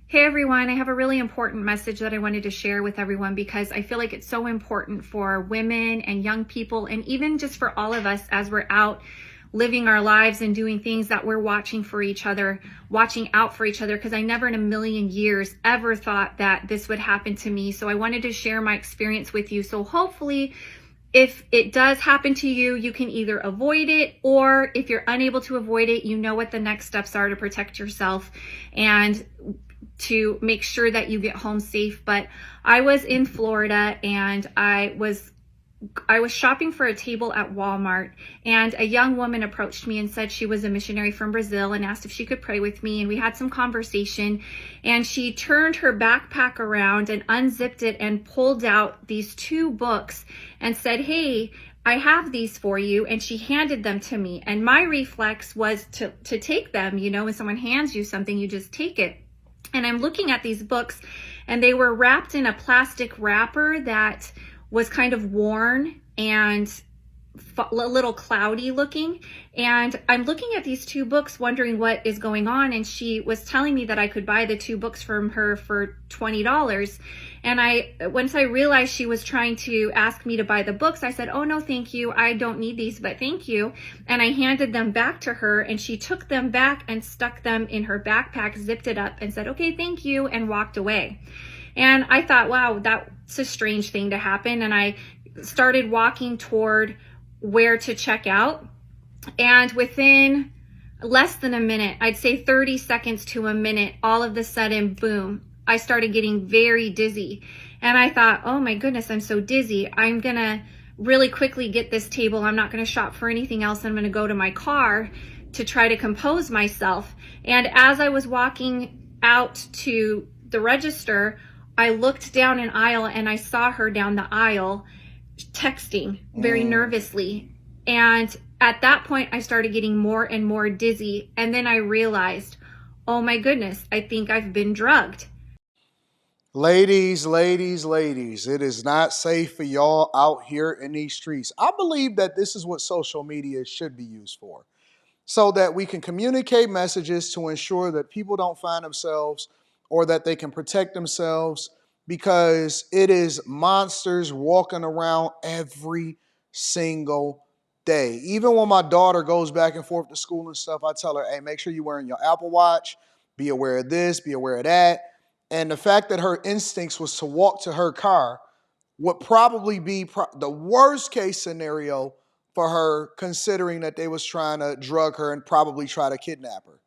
Hey everyone, I have a really important message that I wanted to share with everyone because I feel like it's so important for women and young people, and even just for all of us as we're out living our lives and doing things, that we're watching for each other, watching out for each other, because I never in a million years ever thought that this would happen to me. So I wanted to share my experience with you. So hopefully, if it does happen to you, you can either avoid it, or if you're unable to avoid it, you know what the next steps are to protect yourself and to make sure that you get home safe. But I was in Florida, and I was shopping for a table at Walmart, and a young woman approached me and said she was a missionary from Brazil and asked if she could pray with me. And we had some conversation, and she turned her backpack around and unzipped it and pulled out these two books and said, "Hey, I have these for you." And she handed them to me. And my reflex was to take them. You know, when someone hands you something, you just take it. And I'm looking at these books, and they were wrapped in a plastic wrapper that was kind of worn and a little cloudy looking. And I'm looking at these two books wondering what is going on. And she was telling me that I could buy the two books from her for $20. And once I realized she was trying to ask me to buy the books, I said, "Oh no, thank you. I don't need these, but thank you." And I handed them back to her, and she took them back and stuck them in her backpack, zipped it up and said, "Okay, thank you," and walked away. And I thought, wow, that's a strange thing to happen. And I started walking toward where to check out. And within less than a minute, I'd say 30 seconds to a minute, all of a sudden, boom, I started getting very dizzy. And I thought, oh my goodness, I'm so dizzy. I'm going to really quickly get this table. I'm not going to shop for anything else. I'm going to go to my car to try to compose myself. And as I was walking out to the register, I looked down an aisle and I saw her down the aisle texting very nervously. And at that point, I started getting more and more dizzy. And then I realized, oh my goodness, I think I've been drugged. Ladies, it is not safe for y'all out here in these streets. I believe that this is what social media should be used for, so that we can communicate messages to ensure that people don't find themselves, or that they can protect themselves, because it is monsters walking around every single day. Even when my daughter goes back and forth to school and stuff, I tell her, hey, make sure you're wearing your Apple Watch, be aware of this, be aware of that. And the fact that her instincts was to walk to her car would probably be the worst case scenario for her, considering that they was trying to drug her and probably try to kidnap her.